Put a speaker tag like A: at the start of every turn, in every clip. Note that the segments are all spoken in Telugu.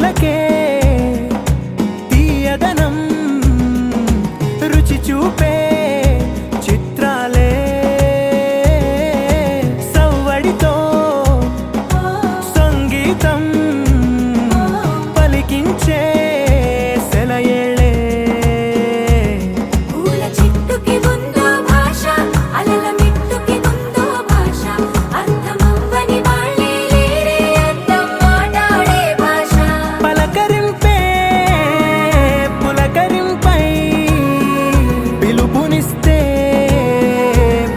A: కనులకే తీయదనం రుచి చూపే చిత్రాలే సవ్వడితో సంగీతం పలికించే సెలయేళ్ళే
B: పూల చిట్టుకి ఉందో భాష అలల మిట్టుకి ఉందో భాష అర్థమవ్వని వాళ్ళే లేరే అర్థం మాట్లాడే భాష
A: పలకరింపే పులకరింపై పిలుపునిస్తే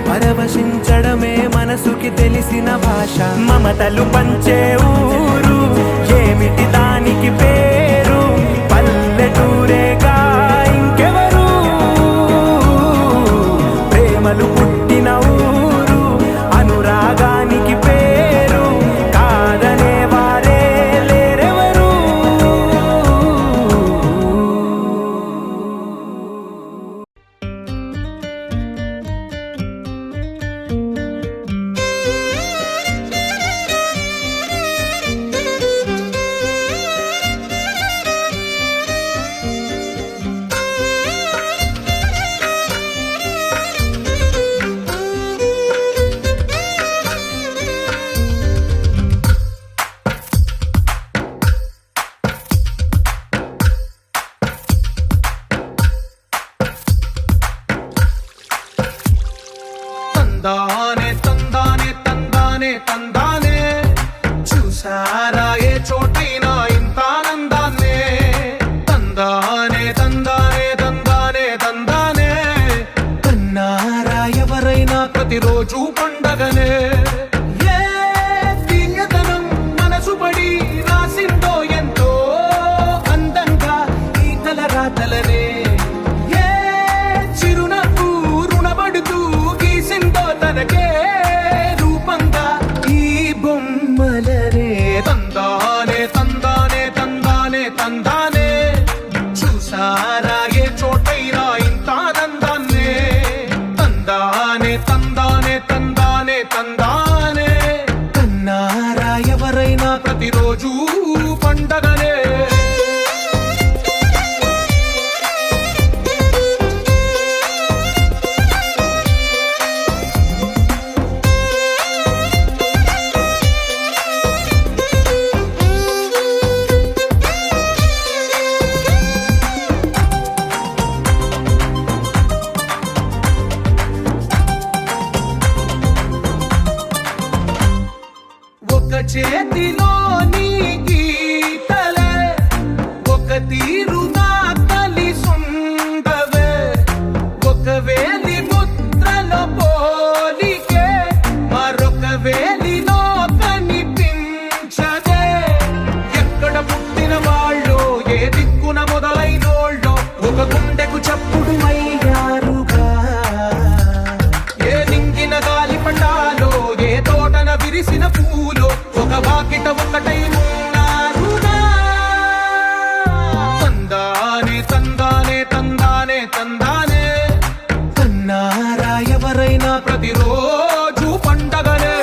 A: పరవశించడమే మనసుకి తెలిసిన భాష మమతలు పంచే ఊరు ఏమిటి దానికి పేరు పల్లెటూరేగా ఇంకెవరు ప్రేమలు పుట్టిన ఊరు అనురాగానికి పేరు కాదనే వారే లేరెవరు
C: తందానే తందానే తందానే తందానే చూసారా ఏ చోటైనా ఇంత ఆనందాన్నే తందానే తందానే తందానే తందానే కన్నారా ఎవరైనా ప్రతిరోజు పండగనే ఏ తీయదనం మనసు పడి రాసిందో ఎంతో అందంగా ఈ తలరాతలనే ఏ చిరునవ్వు రుణపడుతూ గీసిందో తనకే రూపంగా ఈ బొమ్మలనే తందానే తందానే తందానే తందానే చూసారా ఏ చోటైనా ఇంత ఆనందాన్నే తందానే తందానే తందానే తందానే కన్నారా ఎవరైనా ప్రతిరోజు పండగనే ఒక చేతిలో నీ గీతలే ఒక తీరుగా కలిసుండవే ఒక వేలి ముద్రలో పోలికే మరొక వేలిలో కనిపించదే ఎక్కడ పుట్టిన వాళ్ళు ఏ దిక్కున మొదలైనోళ్ళో ఒక గుండెకు చప్పుడు అయ్యారుగా ఏ నింగిన గాలి పటాలో ఏ తోటన విరిసిన పూలో ఒక వాకిట ఒకటై ఉన్నారుగా తందానే తందానే తందానే తందానే కన్నారా ఎవరైనా ప్రతిరోజు పండగనే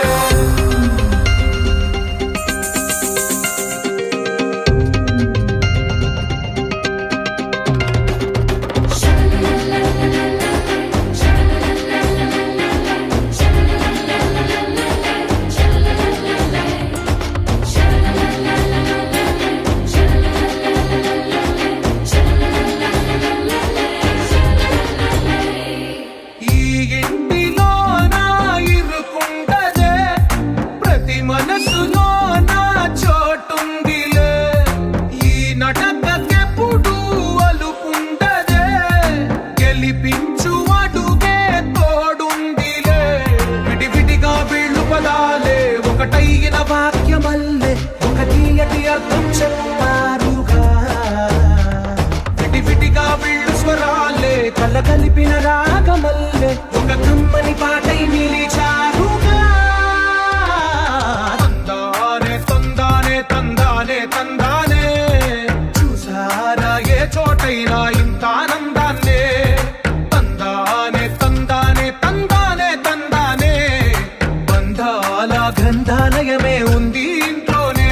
C: ఈ ఇంటిలో నా ఇరుకుండదే ప్రతి మనసులో నా చోటుందిలే ఈ నటకెప్పుడు అలుపుండదే గెలిపించు అడుగే తోడుందిలే విడివిడిగా వీళ్ళు పదాలే ఒకటైన వాక్యమల్లే ఒక తీయటి అర్థం చెప్పారుగా విడివిడిగా వీళ్ళు స్వరాలే కలగలిపిన రాగమల్లే ఒక కమ్మని పాటై నిలిచారుగా తందానే తందానే తందానే తందానే చూసారా ఏ చోటైనా ఇంత ఆనందాన్నే తందానే తందానే తందానే తందానే బంధాల గ్రంథాలయమే ఉంది ఇంట్లోనే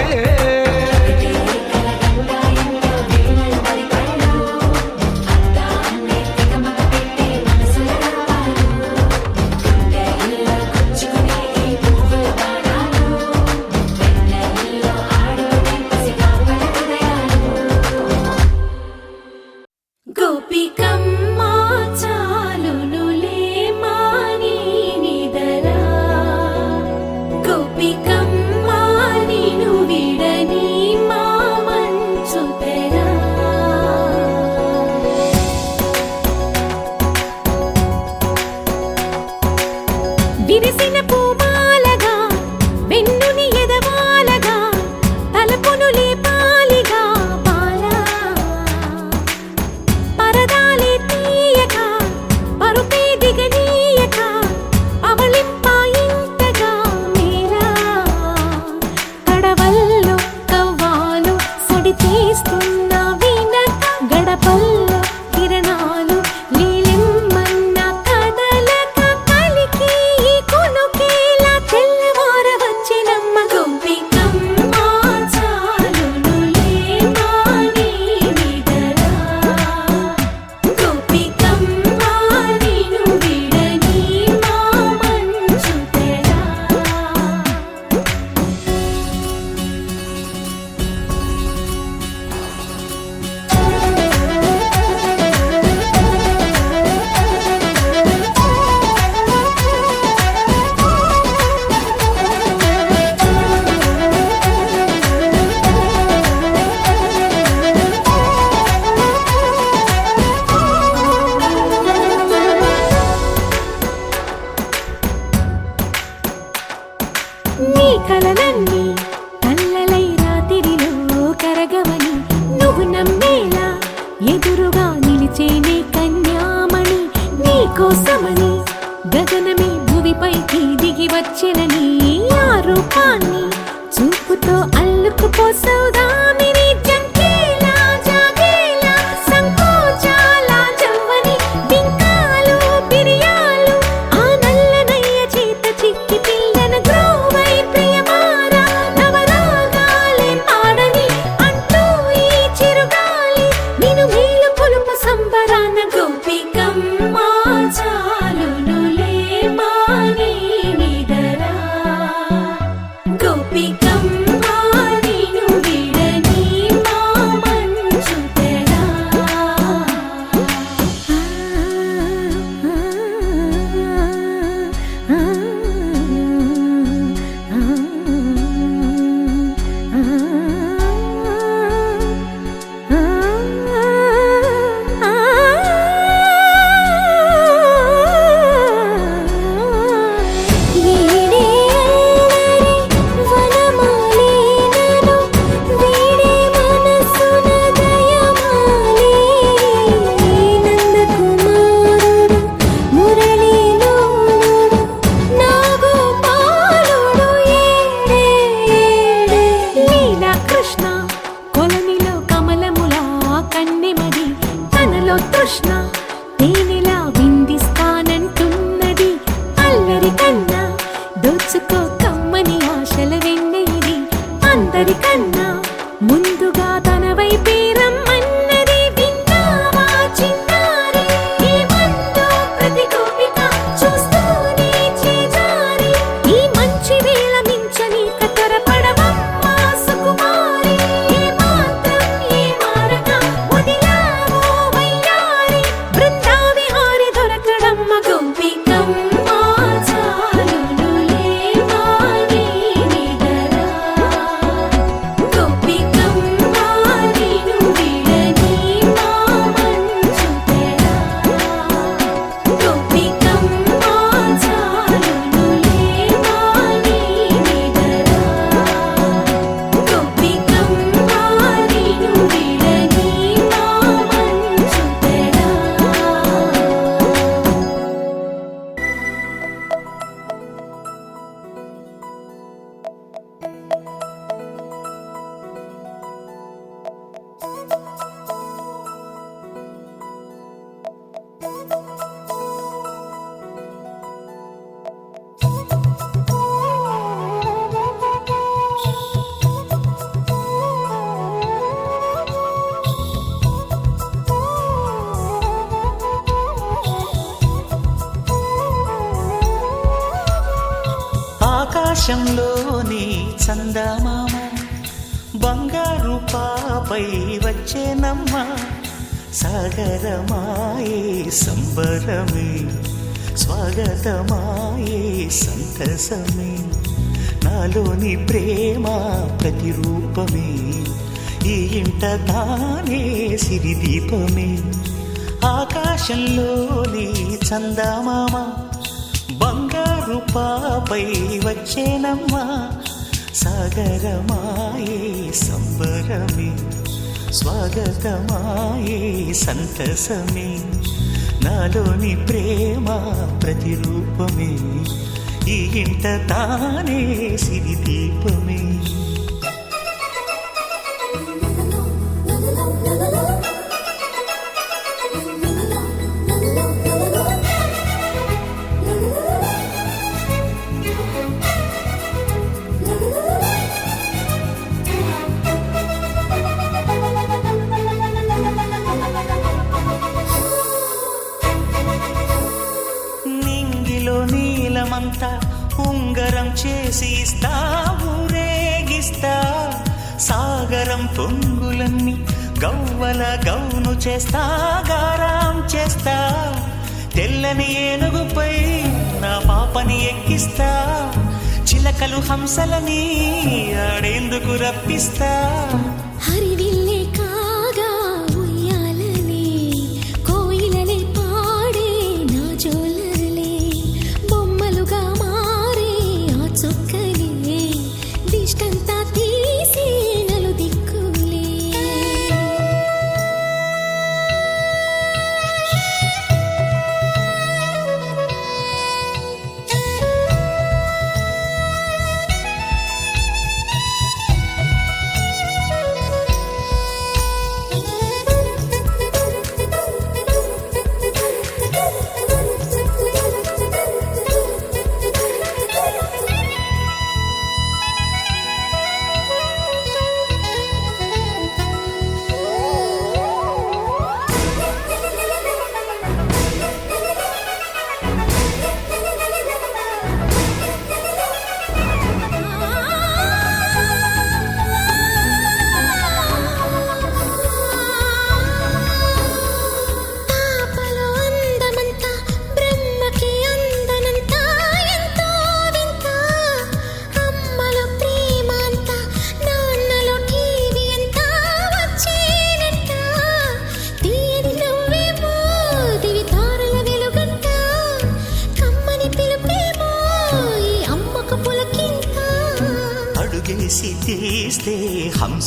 D: అడగవని నువ్వు నమ్మేలా ఎదురుగా నిలిచేనే కన్యామణి నీకోసమని గగనమే భువిపైకి దిగి వచ్చెనని ఆ రూపాన్ని చూపుతో అల్లుకుపోసౌదామిని జంకేలా జాగేలా సంకోచాల జవ్వని బింకాలు బిరియాలు ఆ నల్లనయ్య చేత చిక్కి పిల్లన గ్రోవై ప్రియమారా నవరాగాలే పాడని అంటూ ఈ చిరుగాలి నిన్ను మేలు కొలుపు సంబరాన గోపికమ్మ చాలునులే మాని నిదరా గోపికమ్మ నిన్ను విడని మా మంచు తెరా కృష్ణ తేనెలా విందిస్తానంటున్నది అల్లరి కన్నా దోచుకో కమ్మని ఆశల వెన్నెయిది అందరికన్నా ముందుగా తన వైపే రమ్మన్నది విన్నావా చిన్నారి ఏమందో ప్రతి గోపిక చూస్తూనే చేజారి ఈ మంచి వేళ మించని కతరపడవమ్మా సుకుమారి ఏ మాత్రం ఏ మారక వదిలావో వయ్యారి బృందావిహారి దొరకడమ్మ గోపికమ్మ చాలునులే మాని నిదరా గోపికమ్మ నిన్ను విడని మా మంచు తెరా గోపికమ్మ చాలునులే మాని నిదరా గోపికమ్మ నిన్ను విడని మా మంచు తెరా
E: ఆకాశంలోని చందమామ బంగారు పాపై వచ్చేనమ్మ సాగరమాయే సంబరమే స్వాగతమాయే సంతసమే నాలోని ప్రేమ ప్రతిరూపమే ఈ ఇంట తానే సిరిదీపమే ఆకాశంలోని చందమామ బంగారు పాపై వచ్చేనమ్మా సాగరమాయే సంబరమే స్వాగతమాయే సంతసమే నాలోని ప్రేమ ప్రతిరూపమే ఈ ఇంట తానే సిరిదీపమే నింగిలో నీలమంతా ఉంగరం చేసి ఇస్తా ఊరేగిస్తా సాగరం పొంగులన్నీ గవ్వల గౌను చేస్తా గారాం చేస్తా తెల్లని ఏనుగుపై నా పాపని ఎక్కిస్తా చిలకలు హంసలని ఆడేందుకు రప్పిస్తా
D: హరివిల్లే కాగా ఉయ్యాలనే కోయిలలే పాడే నా జోలలే బొమ్మలుగా మారే ఆ చొక్కలే దిష్టంతా తీసి నలు దిక్కులే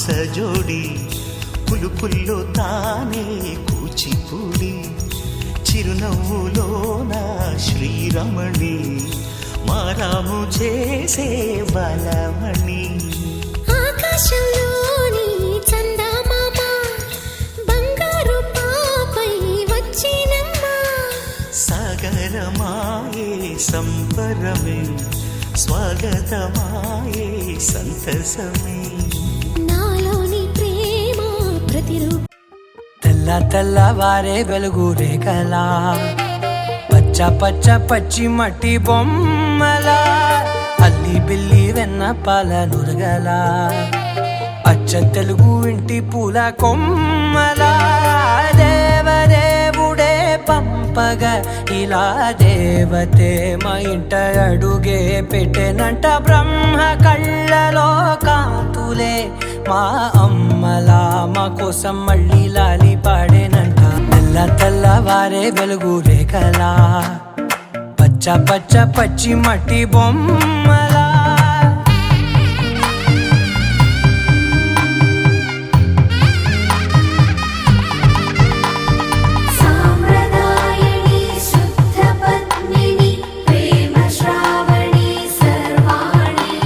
E: హంసజోడి పులుపుల్లో తానే కూచిపూడి చిరునవ్వులోన శ్రీరమణి మారాము చేసే బలమణి
D: ఆకాశంలోని చందమామ బంగారు పాపై వచ్చినమ్మా
E: సాగరమాయే సంబరమే స్వాగతమాయే సంతసమే
D: నాలోని ప్రేమ ప్రతిరూప
A: తెల్ల తెల్లవారే వెలుగు రేఖలా పచ్చ పచ్చ పచ్చి మట్టి బొమ్మలా అల్లి బిల్లి వెన్న పాల నురగలా అచ్చ తెలుగు ఇంటి పూల కొమ్మలా దేవదేవుడే పంపగా ఇలా దేవతే మా ఇంట అడుగే పెట్టెనంట బ్రహ్మ కళ్ళలో కాంతులే మా అమ్మలా మా కోసం మళ్ళీ లాలి పాడేనంట తెల్ల తెల్లవారే వెలుగు రేఖలా పచ్చ పచ్చ పచ్చి మట్టి బొమ్మలా
B: సాంప్రదాయని శుద్ధ పద్మిని ప్రేమ శ్రావణి సర్వాణి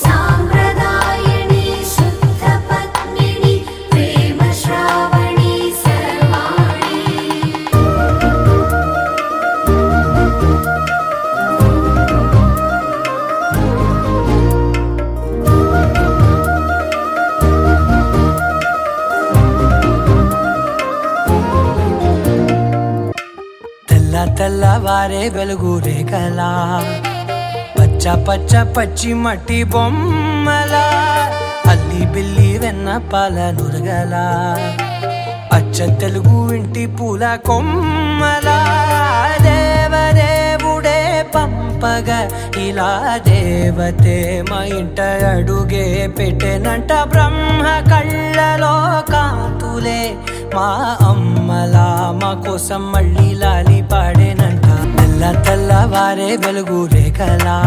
B: సాంప్రదాయని శుద్ధ పద్మిని ప్రేమ శ్రావణి సర్వాణి
A: తెల్ల తెల్లవారే వెలుగు రేఖలా పచ్చ పచ్చ పచ్చి మట్టి బొమ్మలా అల్లి బిల్లి వెన్న పాల నురగలా అచ్చ తెలుగు ఇంటి పూల కొమ్మలా దేవదేవుడే పంపగా ఇలా దేవతే మా ఇంట అడుగే పెట్టెనంట బ్రహ్మ కళ్ళలో కాంతులే మా అమ్మలా మా కోసం మళ్ళీ లాలి పాడేనంట తెల్ల తెల్లవారే వెలుగు రేఖలా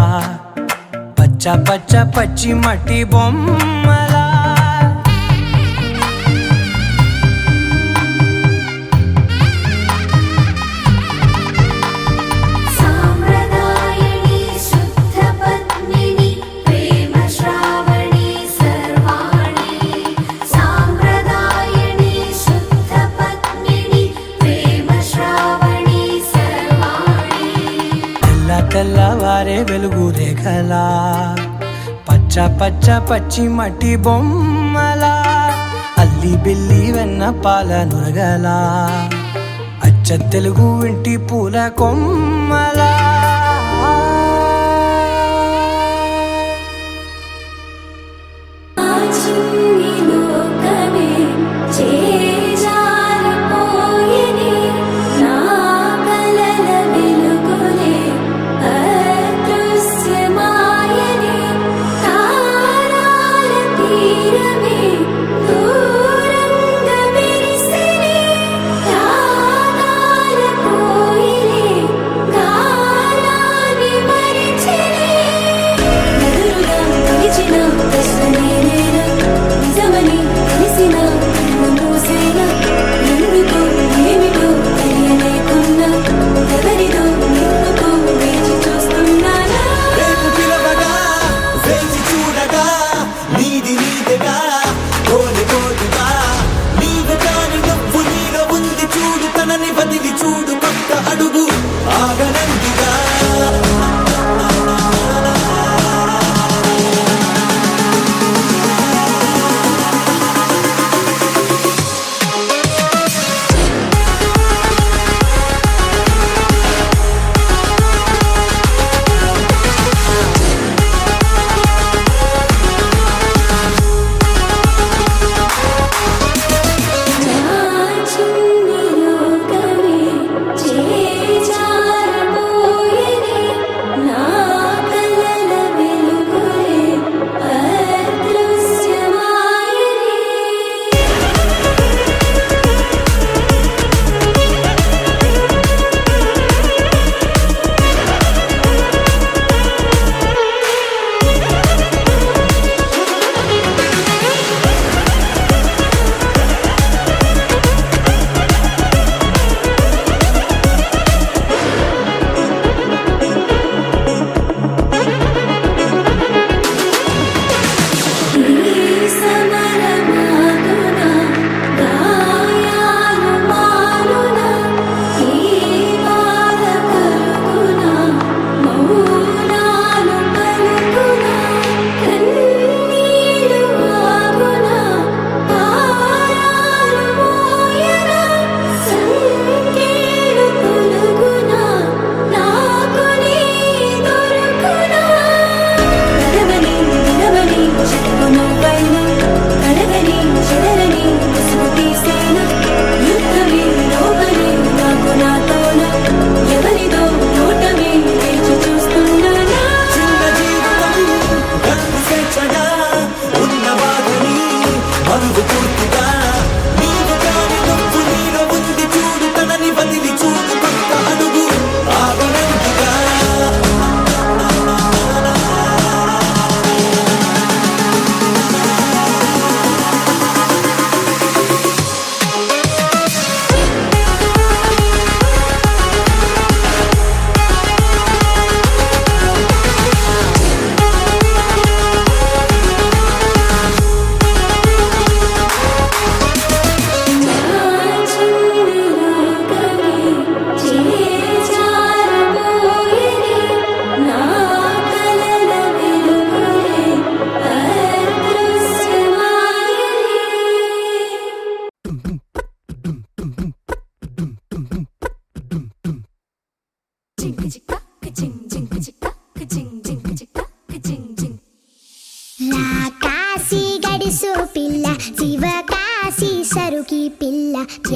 A: పచ్చ పచ్చ పచ్చి మట్టి బొమ్మలా
B: సాంప్రదాయని శుద్ధ పద్మిని ప్రేమ శ్రావణి సర్వాణి సాంప్రదాయని శుద్ధ పద్మిని ప్రేమ శ్రావణి సర్వాణి
A: తెల్ల తెల్లవారే వెలుగు రేఖలా పచ్చ పచ్చ పచ్చి మట్టి బొమ్మలా అల్లి బిల్లి వెన్న పాల నురగలా అచ్చ తెలుగు ఇంటి పూల కొమ్మలా
B: చిన్ని లోకమే చేజారిపోయినే నా కలల వెలుగులే అదృశ్యమాయనే తారాల తీరమే దూరంగా మెరిసెనే రాగాల కోయిలే గాలిలో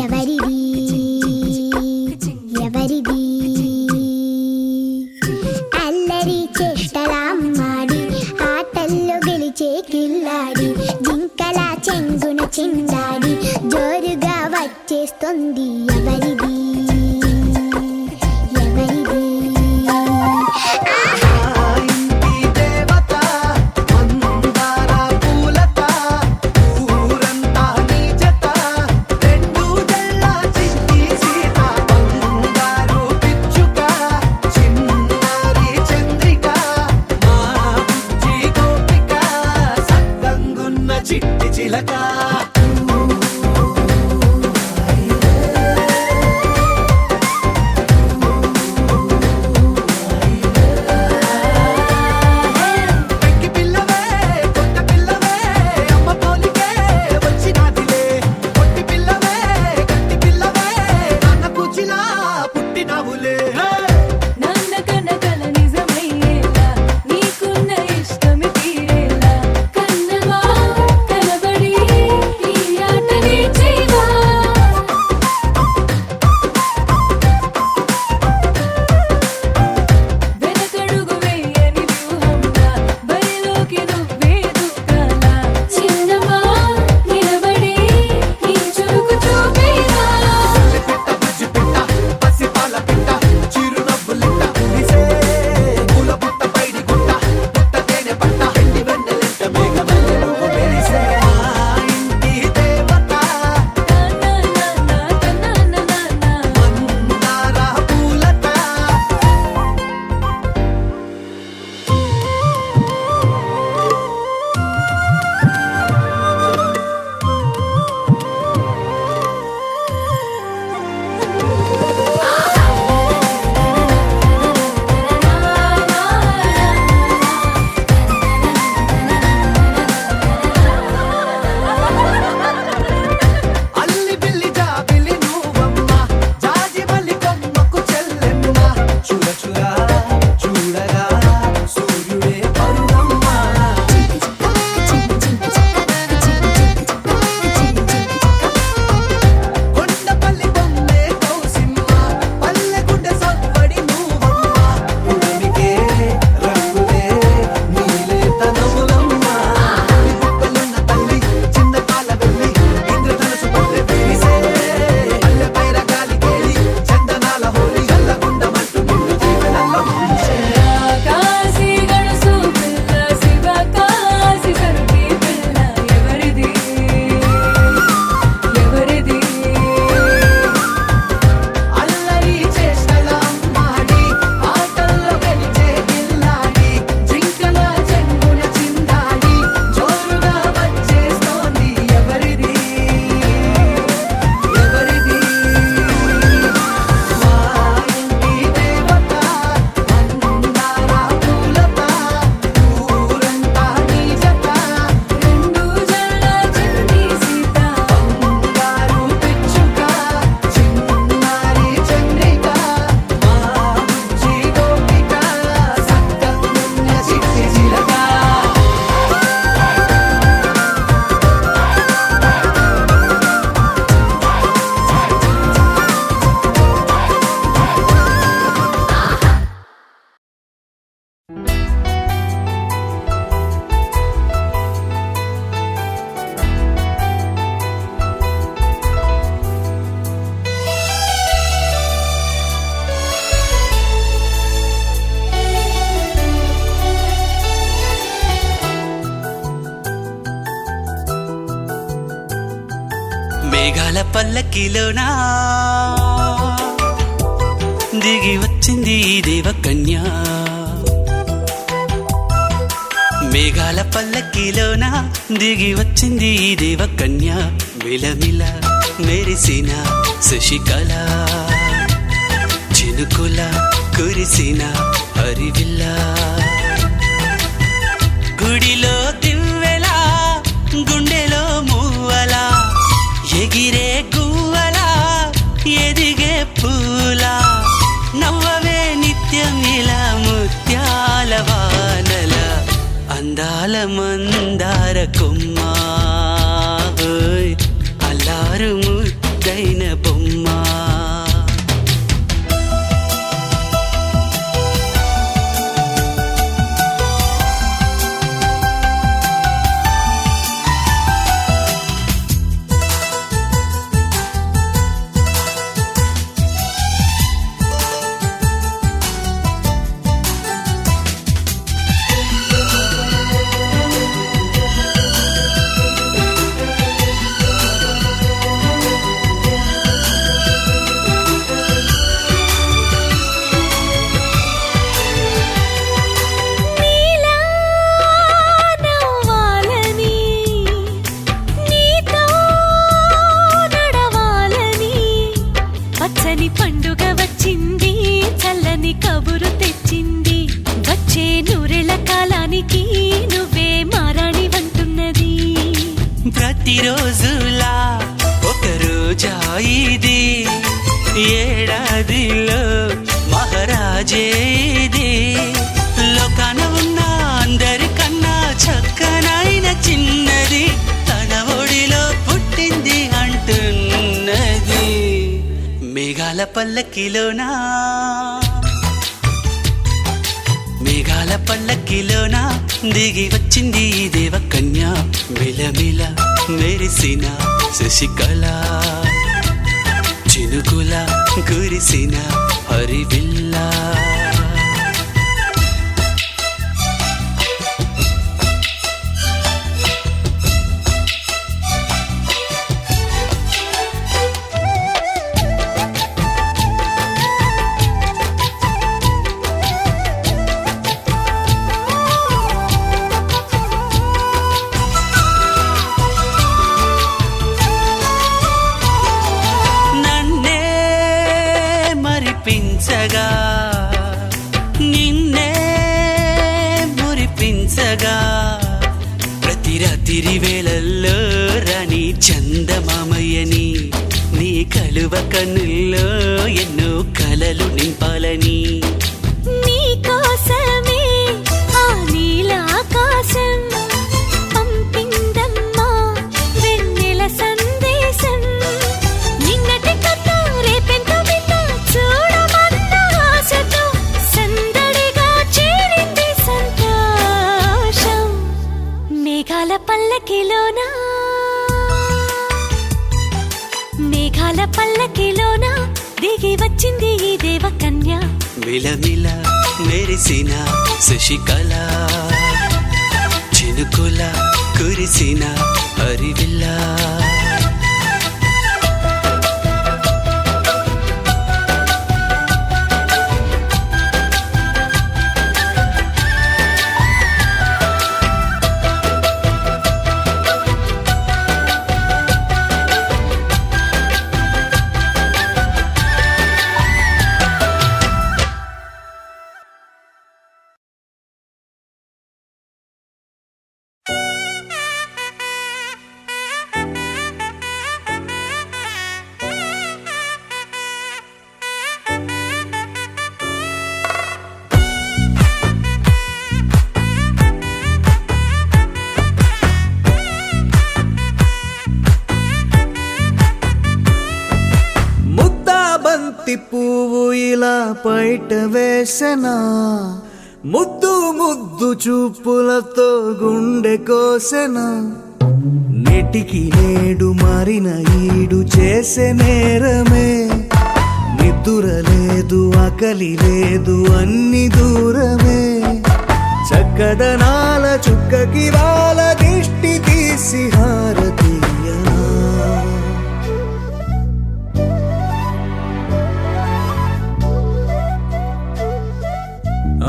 D: ఎవరిది ఎవరిది అల్లరి చేష్టలాడి ఆటల్లో గెలిచే కిల్లాడి జింకల చెంగున చిందాడి జోరుగా వచ్చేస్తుంది ఎవరిది ఎవరిది
E: చిట్టి చిలక పెంకి పిల్లవే కొత్త పిల్లవే అమ్మ పోలికే వచ్చినాదిలే కొట్టి పిల్లవే గట్టి పిల్లవే నాన్న కూచిలా పుట్టినావులే
B: నన్న కనకల నిజమయ్యేలా నీకున్న ఇష్టమి తీరేలా కన్నవా కనబడి ఈ ఆటని చేయవా వెనకడుగు వేయని వ్యూహంగా బరిలోకి నువ్వే దూకాలా చిన్నవా నిలబడి నీ చురుకు చూపేలా
E: పిట్ట బుజ్జి పిట్ట పసి పాల పిట్ట చిరునవ్వులిట్ట పులిసే పూల పుట్ట పైడి గుట్ట పుట్ట తేనె పట్ట ఎండి వెన్నెలిట్ట మేఘమల్లె నువ్వు మెరిసే మా ఇంటి దేవత మందార పూలత అల్లి బిల్లి జాబిలి నువ్వమ్మ జాజి మల్లి కొమ్మకు చెల్లెమ్మ చూడ చూడ చూడగా సూర్యుడే పరువమ్మ కొండపల్లి బొమ్మే కౌసిమ్మ పల్లె గుండె సవ్వడి నువ్వమ్మ పుడమికే రంగులే నీలేత నవ్వులమ్మ గుప్పలున్న తల్లి చిన్న పాల వెళ్ళి ఇంద్రధనుసు పల్లె విరిసే పల్లె పైర గాలి కేలి చందనాల హోలీ గల్లగుండమంటూ నిన్ను జీవనంలో ముంచే
B: కాశీ గడుసు పిల్ల శివ కాశీ సరుకి పిల్ల ఎవరిది ఎవరిది
E: అల్లరి చేష్టలా మాడి ఆటల్లో గెలిచే గిల్లాడి జింకల చెంగున చిందాడి జోరుగా వచ్చేస్తోంది ఎవరిది ఎవరిది మా ఇంటి దేవత మందార పూలత ఊరంతా నీ జత
B: రెండు జల్ల చిన్ని సీత
E: బంగారు పిచ్చుక చిన్నారి చంద్రిక మా బుజ్జి గోపిక సక్కగున్న చిట్టి చిలక మేఘాల పల్లకిలోనా దిగి వచ్చింది ఈ దేవకన్య మేఘాల పల్లకిలోన దిగి వచ్చింది ఈ దేవకన్య మిలమిల మెరిసిన శశికళ చినుకుల కురిసిన హరివిల్ల గుడిలో దివ్వెలా గుండెలో మూవలా ఎగిరే గువ్వలా ఎదిగే పూలా నవ్వవే నిత్యం ఇలా ముత్యాల వానల అందాల మందార కొమ్మ అల్లారు ముద్దై
F: రోజులా ఒక రోజా ఇది, ఏడాదిలో మహారాజే ఇది. లోకాన ఉన్న అందరికన్నా చక్కనైన చిన్నది తన ఒడిలో పుట్టింది అంటున్నది. మేఘాల పల్లకిలోనా, మేఘాల పల్లకిలోనా దిగి వచ్చింది ఈ దేవకన్య. మిలమిల మెరిసిన శశికళ, చినుకుల కురిసిన హరివిల్లా. మరిపించగా నిన్నే మురిపించగా, ప్రతి రాత్రి వేళల్లో రాణి చందమామయ్యని, నీ కలువ కన్నుల్లో ఎన్నో కలలు నింపాలని.
B: నీ కోసమే ఆ నీలాకాశం పంపిందమ్మా వెన్నెల సందేశం. నిన్నటి కథ రేపెంత వింత చూడమన్న ఆశతో సందడిగా చేరింది సంతోషం. మేఘాల పల్లకిలోనా, మేఘాల పల్లకిలోనా దిగి వచ్చింది ఈ దేవకన్య.
F: మిలమిల మెరిసిన శశికళ, చినుకుల కురిసిన హరివిల్లా.
A: పువ్వు ఇలా బయట వేసనా, ముద్దు ముద్దు చూపులతో గుండె కోసెనా. నెటికి నేడు మారిన ఈడు చేసే నేరమే, నిద్ర లేదు ఆకలి లేదు అన్ని దూరమే. చక్కదనాల చుక్కకి వాళ్ళ దిష్టి తీసి హారతీయనా.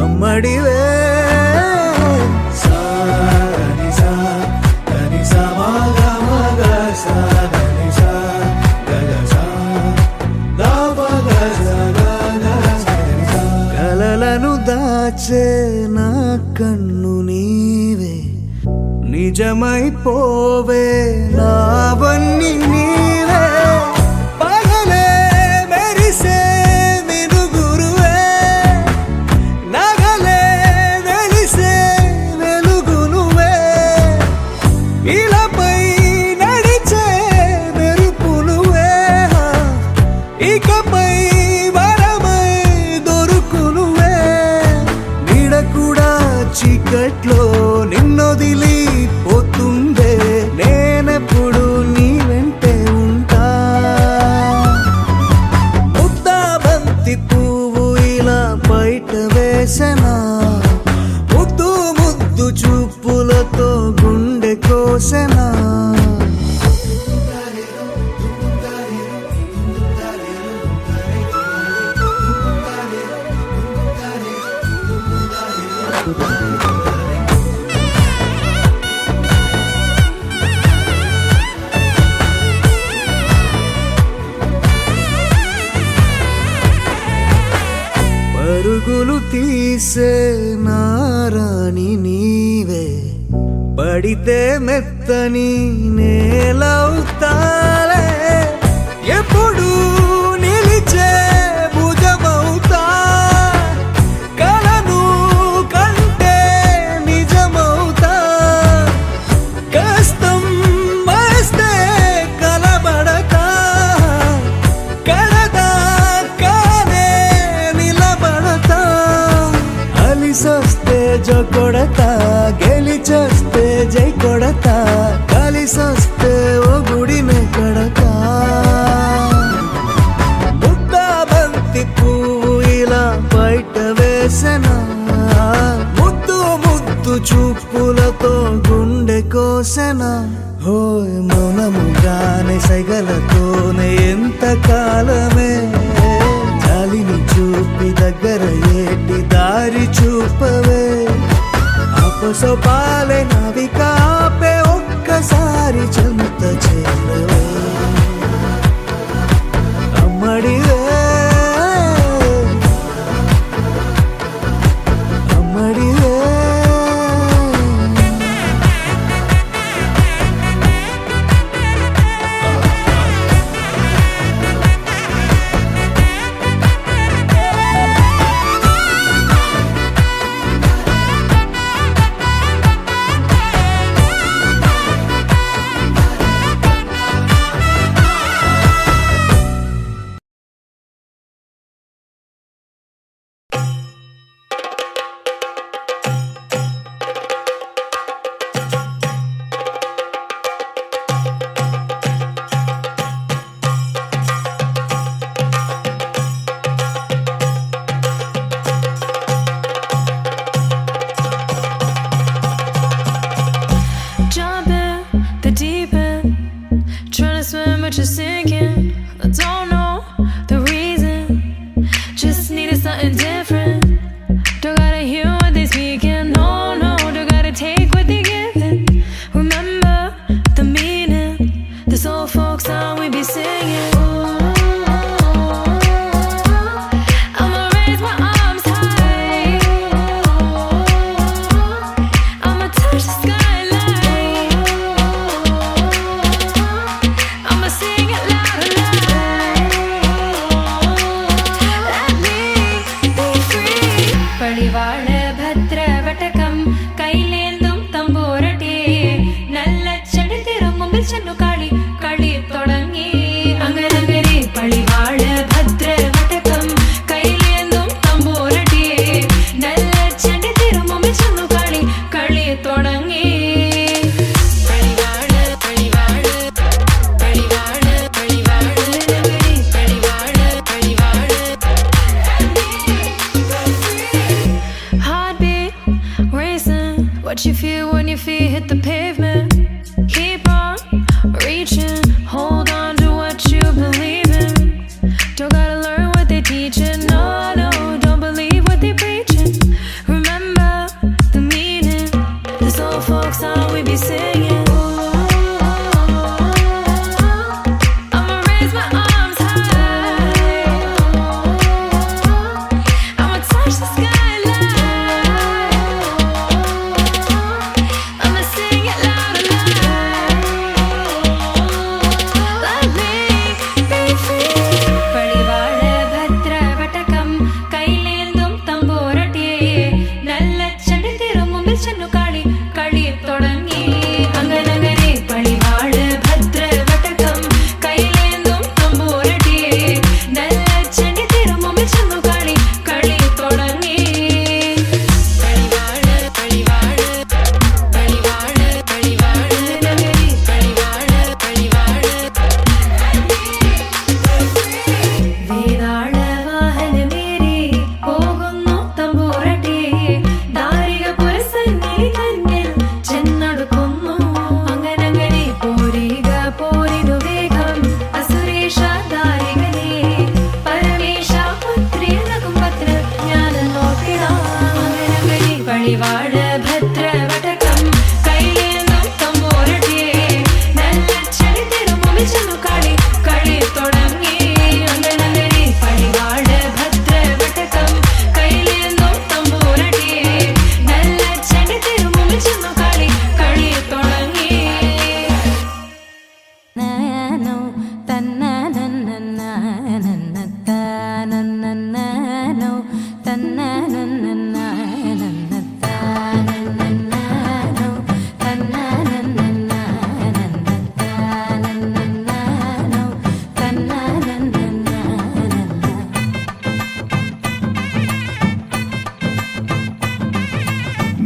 A: అమ్మడివే కలలను దాచే నా కన్ను నీవే, నిజమైపోవే నావన్నీ నీవే. పగలే మెరిసే మినుగురువే, నగలే వెలిసే వెలుగు నువ్వే. ఇలాపై నడిచే మెరుపు నువ్వే, ఇకపై వరమై దొరుకు నువ్వే. నీడ కూడా చీకట్లో నిన్నొదిలి పోతుందే, నేనెప్పుడు నీ వెంటే ఉంటా. ముద్దా బంతి పువ్వు ఇలా బయట వేసనా, ముద్దు ముద్దు చూపులతో గుండె కోసెనా. పరుగులు తీసే నారాణి నీవే, పడితే మెత్త మెత్తని నేలవుతాలే ఎప్పుడు నిలిచే భుజమవుతా కలను కంటే నిజమవుతా కష్టం వస్తే కలబడతా కడదాకానే నిలబడతా అలిసొస్తే జో కొడతా గెలిచొస్తే జై కొడతా కలిసొస్తే ఓ గుడినే కడతా ముద్దా బంతి పువ్వు ఇలా బయట వేసెనా ముద్దు ముద్దు చూపులతో గుండె కోసెనా హోయ్ మౌనముగానే సైగలతోనే ఎంత కాలమే జాలిని చూపి దగ్గర ఏటి దారి చూపవే అపసోపాలే నవికాపే ఒక్కసారి చెంత చేరవే అమ్మడివే అమ్మడివే
G: Jump in the deep end, trying to swim but you're sinking. I don't know the reason, just needed something different. Don't gotta hear what they speaking, no, no, don't gotta take what they giving. Remember the meaning, this old folk song we be singing. I'ma raise my arms high, I'ma touch the skyline, I'ma sing it loud and loud. Let me be free. പടിവാള ഭദ്രവടകം കൈലേന്തും തമ്പൂരട്ടി നല്ല ചെടി തിരുമുമ്പിൽ ചെന്നു കളി കളി തുടങ്ങി അങ്ങനെ తన్ననో తన్ననన్ననన్ననన్ననో తన్ననన్ననన్ననన్ననో తన్ననన్ననన్ననన్ననో తన్ననన్ననన్ననన్ననో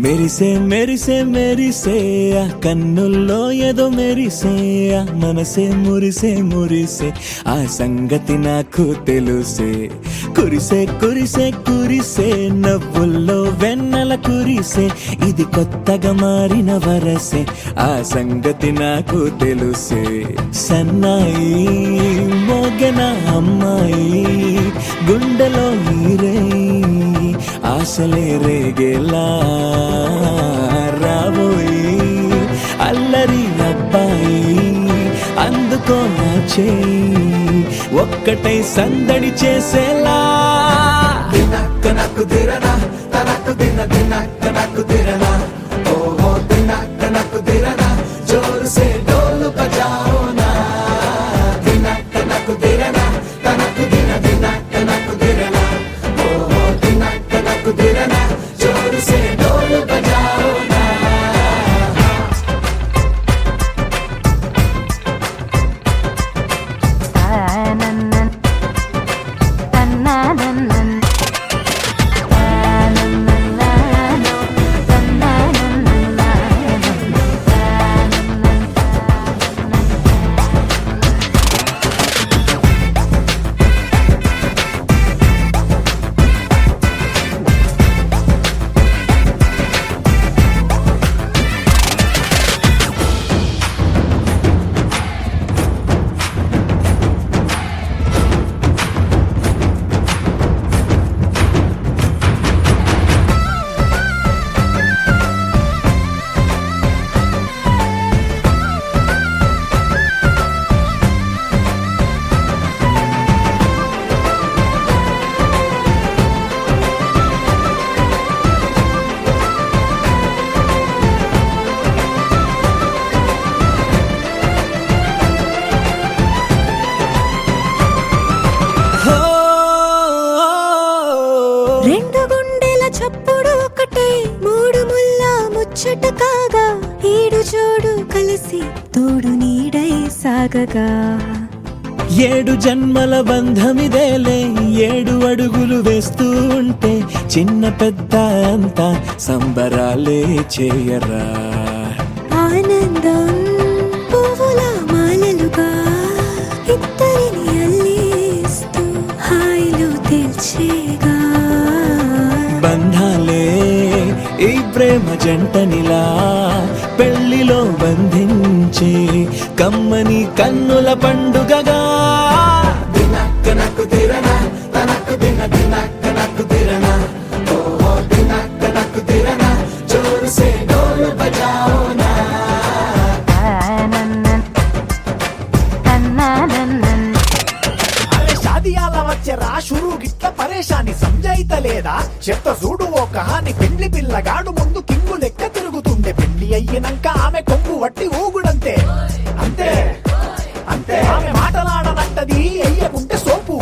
A: మెరిసే మెరిసే మెరిసే ఆ కన్నుల్లో ఏదో మెరిసే ఆ మనసే మురిసే మురిసే ఆ సంగతి నాకు తెలుసే కురిసే కురిసే కురిసే నవ్వుల్లో వెన్నెల కురిసే ఇది కొత్తగా మారిన వరసే ఆ సంగతి నాకు తెలుసే సన్నాయి మోగెన అమ్మాయి గుండెలో నీరే ఆశలే రేగేలా రాబోయి అల్లరి అబ్బాయి అందుకో నా చేయి ఒక్కటై సందడి చేసేలా
E: దినక్క నక్కు దిరనా తనకు దిన దినక్క నక్కు దిరనా ఓహో దినక్క నక్కు దిరనా జోరు సే డోలు బజాओ నా దినక్క నక్కు దిరనా తనకు దిన దినక్క నక్కు దిరనా ఓహో దినక్క నక్కు దిరనా జోరు సే డోలు బజాओ నా
B: రెండు గుండెల చప్పుడు ఒకటే మూడు ముల్ల ముచ్చట కాగా ఈడు జోడు కలిసి తోడు నీడై సాగగా
A: ఏడు జన్మల బంధమిదేలే ఏడు అడుగులు వేస్తూ ఉంటే చిన్న పెద్ద అంతా సంబరాలే చేయరా
B: ఆనందం పువ్వుల మాలలుగా ఇద్దరిని అల్లేస్తూ హాయిలో తెల్చేగా
A: బంధాలే ఈ ప్రేమ జంటనిలా పెళ్లిలో బంధించే కమ్మని కన్నుల పండుగగా
E: దినక్క నక్కు దిరనా తనకు దిన దినక్క నక్కు దిరనా ఓహో దినక్క నక్కు దిరనా జోరు సే డోలు బజాओ నా
H: అరే షాదియాల వచ్చెరా షురు గిట్ల పరేషాని సంజాయితలేదా చెత్త చూడు ఓ కహాని పెండ్లి పిల్లగాడు ముందు కింగు లెక్క తిరుగుతుండే పెండ్లి అయ్యినంక ఆమె కొంగు వట్టి ఊగుడంతే అంతే అంతే ఆమె మాటలాడనంటది అయ్యకుంటే సోపు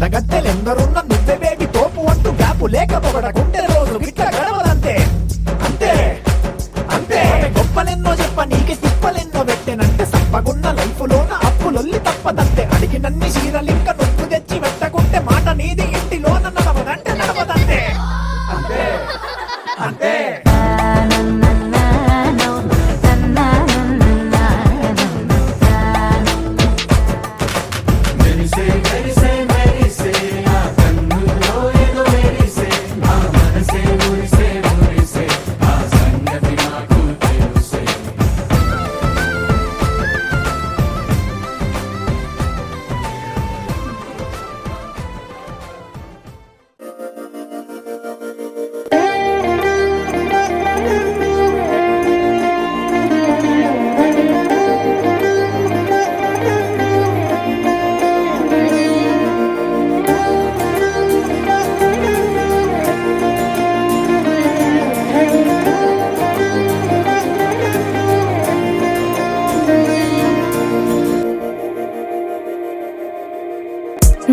H: గద్దెలెందరున్న నువ్వే బేబి తోపు అంటూ గ్యాపు లేక పొగడకుంటే రోజు గిట్ల గడవదంతే అంతే అంతే గొప్పలెన్నో చెప్ప నీకే తిప్పలెన్నో పెట్టెనంటే సప్పగున్న లైఫ్ లోన అప్పులొల్లి తప్పదంతే అడిగినన్ని చీరలింక నువ్వు తెచ్చి పెట్టకుంటే మాట నీది ఇంటిలోన నడవదంటే నడవదంతే అంతే అంతే మెరిసే మెరిసే మెరిసే ఆ కన్నుల్లో ఏదో మెరిసే ఆ మనసే మురిసే మురిసే ఆ సంగతి నాకు తెలుసే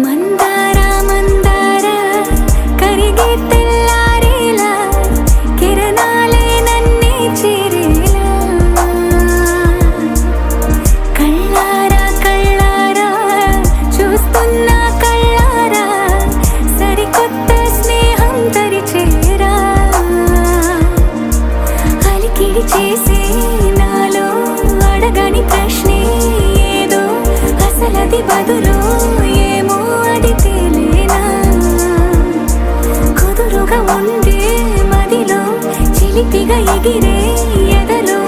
B: మందార మందార కరిగే తెల్లారేలా కిరణాలే నన్నే చేరేలా కళ్ళారా కళ్ళారా చూస్తున్నా కళ్ళారా సరికొత్త స్నేహం తరిచేరా అలికిడి చేసే నాలో అడగని ప్రశ్నే ఏదో అసలది బదులు ఏమో అది తేలేనా కుదురుగా ఉండే మదిలో చిలిపిగా ఎగిరే ఎదలో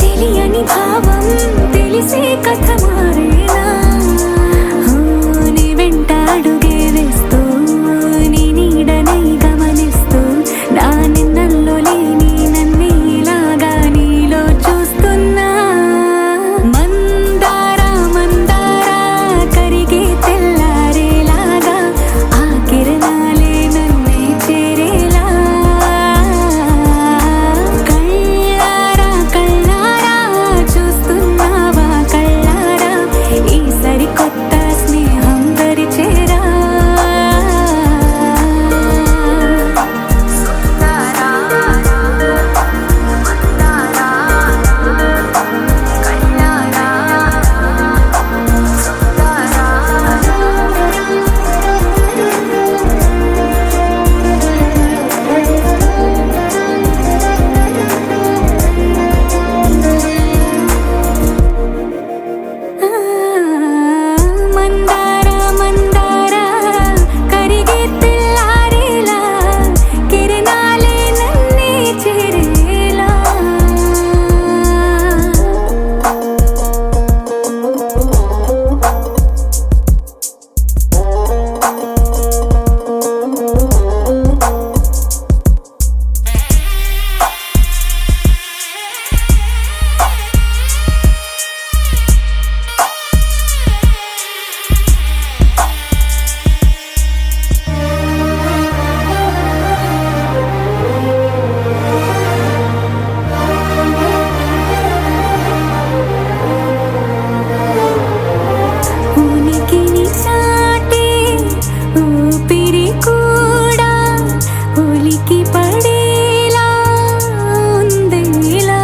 B: తెలియని భావం తెలిసే కథ మారేనా నీ వెంట అడుగే వేస్తూ నీ నీడనై గమనిస్తూ నా నిన్నల్లో లేని నన్నే ఇలాగా నీలో చూస్తున్నా మందార మందార కరిగే తెల్లారేలాగా ఆ కిరణాలే నన్నే చేరేలా కళ్ళారా కళ్ళారా చూస్తున్నావా కళ్ళారా ఈ సరికొత్త స్నేహం పరిచేరా మందార మందార కరిగే తెల్లారేలా కిరణాలే నన్నే చేరేలా ఉనికిని చాటే ఊపిరి కూడా ఉలికి పడేలా ఉందేలా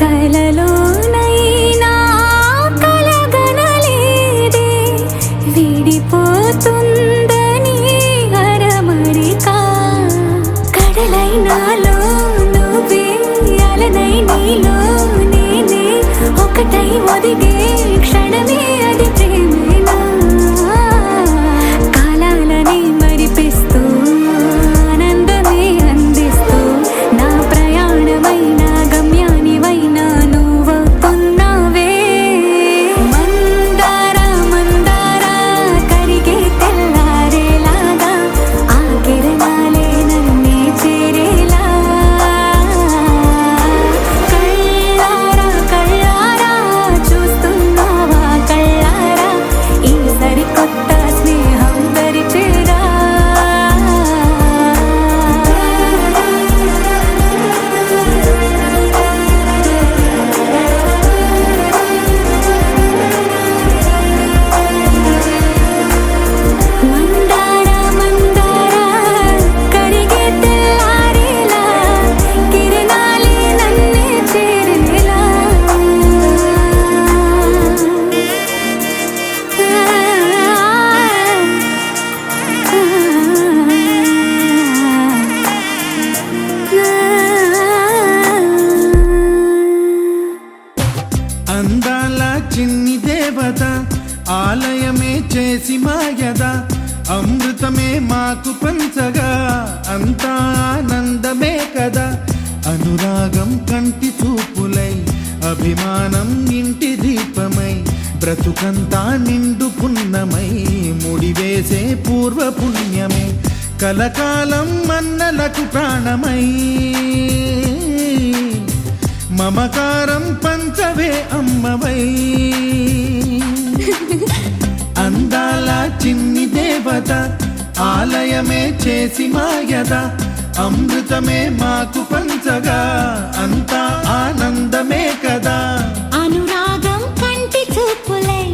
B: కలలోనైనా కలగనలేదే విడిపోతుందని అరమరికా కడలైనాలో నువ్వే అలనై నీలో నేనే ఒకటై ఒదిగే క్షణమే అది ప్రేమేనా కాలాలని మరిపిస్తూ ఆనందమే అందిస్తూ నా ప్రయాణమైన గమ్యానివైనా నువ్వవుతున్నావే మందార మందార కరిగే తెల్లారేలాగా ఆ కిరణాలే నన్నే చేరేలా కళ్ళారా కళ్ళారా చూస్తున్నావా కళ్ళారా ఈ సరికొత్త స్నేహం పరిచేరా మందార మందార కరిగే తెల్లారేలా కిరణాలే నన్నే చేరేలా
C: అందాల చిన్ని దేవత ఆలయమే చేసి మాయద అమృతమే మాకు పంచగా అంతా ఆనందమే కదా అనురాగం కంటి చూపులై అభిమానం ఇంటి దీపమై బ్రతుకంతా నిండు పున్నమై ముడివేసే పూర్వ పుణ్యమే కలకాలం మన్నలకు ప్రాణమై మమకారం పంచవే అమ్మవై అందాల చిన్ని దేవత ఆలయమే చేసి మాయద అమృతమే మాకు పంచగా అంతా ఆనందమే కదా
B: అనురాగం కంటి చూపులై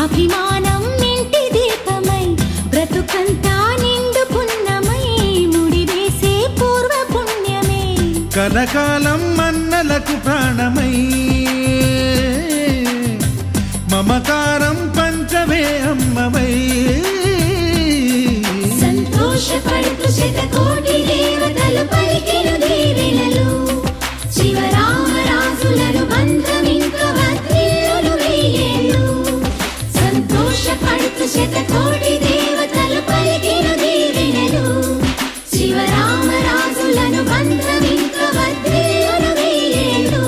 B: అభిమానం ఇంటి దీపం
C: కలకాలం మన్నలకు ప్రాణమై మమకారం పంచవే అమ్మవై
B: సంతోషపడుతూ శతకోటి దేవతలు పలికిన దీవెనలు శివరామరాజులను బంధమింక వర్ధిల్లును వెయ్యేళ్ళు సంతోషపడుతూ శతకోటి దేవతలు పలికిన దీవెనలు శివరామరాజులను బంధమింక వర్ధిల్లును వెయ్యేళ్ళు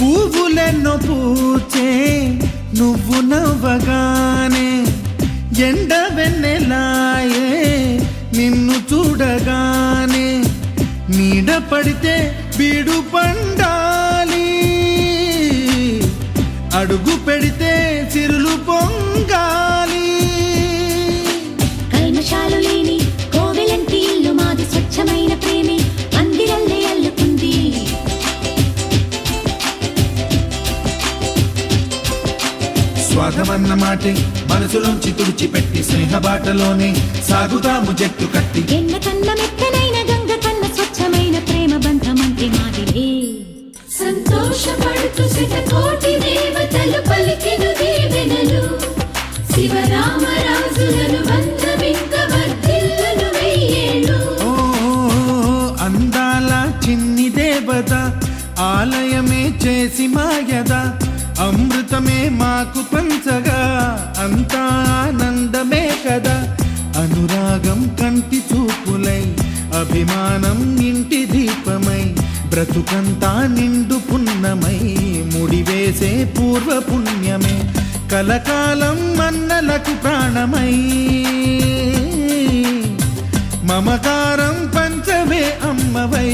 C: పువ్వులెన్నో పూచే నువ్వు నవ్వగానే ఎండ వెన్నెలాయే నిన్ను చూడగానే నీడ పడితే బీడు పండాలి అడుగు పెడితే సిరులు పొంగాలి
B: కల్మషాలు లేని కోవెలంటి ఇల్లు మాది స్వచ్ఛమైన ప్రేమే అందిరల్లే అల్లుకుంది
C: స్వాగమన్న మాటే మనసులోంచి తుడిచిపెట్టి స్నేహబాటలోనే సాగుతాము జట్టు కట్టి
B: ఎన్న కన్న మెత్తనైన గంగ కన్న స్వచ్ఛమైన ప్రేమ బంధమంటే మాదిలే సంతోషపడుతూ శతకోటి దేవతలు పలికిన దీవెనలు శివరామరాజులను బంధమింక వర్ధిల్లును వెయ్యేళ్ళు
C: ఓ అందాల చిన్ని దేవత ఆలయమే చేసి మాయద అమృతమే మాకు పంచగా అంతా ఆనందమే కదా అనురాగం కంటి చూపులై అభిమానం ఇంటి దీపమై బ్రతుకంతా నిండు పున్నమై ముడివేసే పూర్వ పుణ్యమే కలకాలం మన్నలకు ప్రాణమై మమకారం పంచవే అమ్మవై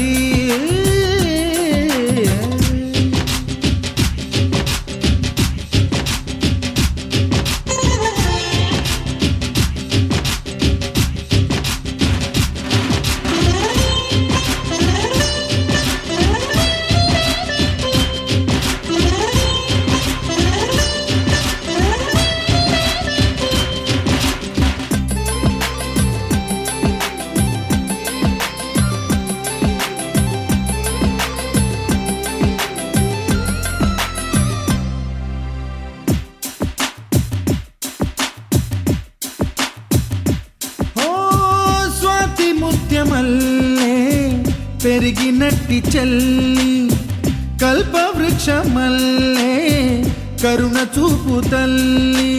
C: మల్లే పెరిగినట్టి చెల్లి కల్పవృక్షమల్లే కరుణ చూపు తల్లి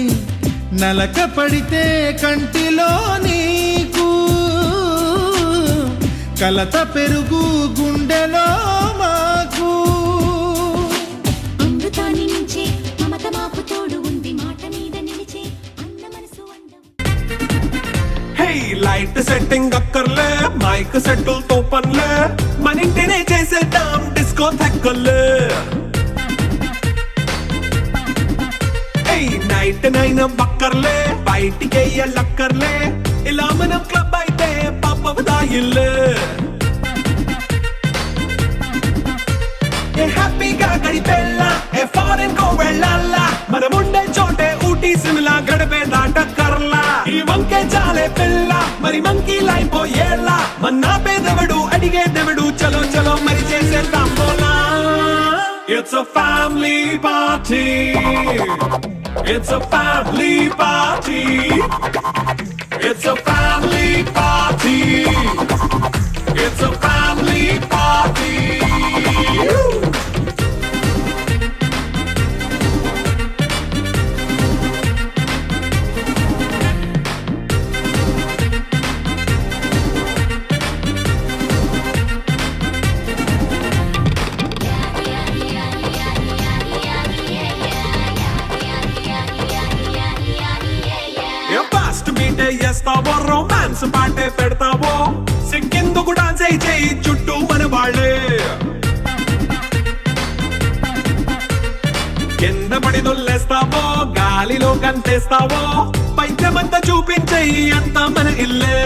C: నలక పడితే కంటిలో నీకు కలత పెరుగు గుండెలో మాకు
B: అమృతాన్ని మించే మమత మాకు తోడు ఉంది మాట మీద నిలిచే అన్న మనసు అందం
A: లైట్ సెట్టింగ్ అక్కర్లే మైక్ సెట్టుల్ తో పన్లే మన ఇంటినే చేసేద్దాం డిస్కో థెక్కలే నైట్ నైన్ బక్కర్లే బయటికి లక్కర్లే ఇలా మనం క్లబ్ అయితే పాపదాయిల్లే హ్యాపీగా గడిపెళ్ళా ఏ ఫారెన్ కో వెళ్ళాలా మనం ఉండే చోటే ఊటీ సిమ్లా గడిపే దాటక్కర్లా ఈ వంకే చాలే పిల్ల మరి మంకీ లైపోయేలా మన్నా పేదవడు అడిగేదెవడు చలో చలో మరి చేసేద్దాం బోలా It's a family party. It's a family party. It's a family party. It's a family party. చేస్తావో రొమాన్స్ పాటే పెడతావో సిగ్గెందుకు డాన్స్ చేయి చుట్టూ మన వాళ్ళే కింద పడి దొల్లేస్తావో గాలిలో లో గంతేస్తావో పైద్యమంతా చూపించేయి అంతా మన ఇల్లే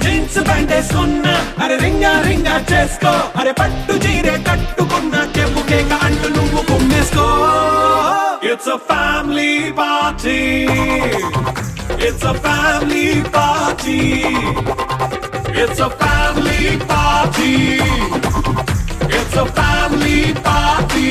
A: జీన్స్ ప్యాంట్ వేసుకున్నా అరే రింగా రింగా చేసుకో అరే పట్టు చీరే కట్టుకున్నా చెప్పు కేక అంటూ నువ్వు కుమ్మేసుకో it's a family party it's a family party it's a family party it's a family party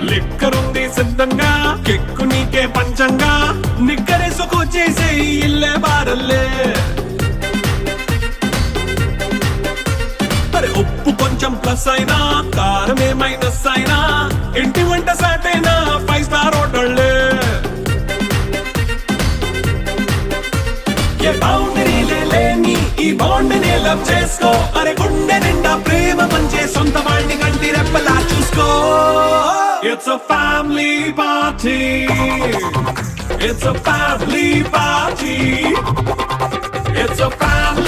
A: లిక్కరుంది సిద్ధంగా కెక్కు నీకే పంచంగా నిక్కరేసుకొచ్చేసే ఇల్లే బారల్లే మరి ఉప్పు కొంచెం ప్లస్ అయినా కారమే మైనస్ అయినా ఇంటి వంట సాటైనా 5 స్టార్ హోటళ్ళే ఏ బౌండరీలే లేని ఈ బాండ్ నే లవ్ చేసుకో అరే గుండె నిండా ప్రేమ పంచే సొంత వాణ్ణి కంటి రెప్పలా చూసుకో It's a family party. It's a family party. It's a family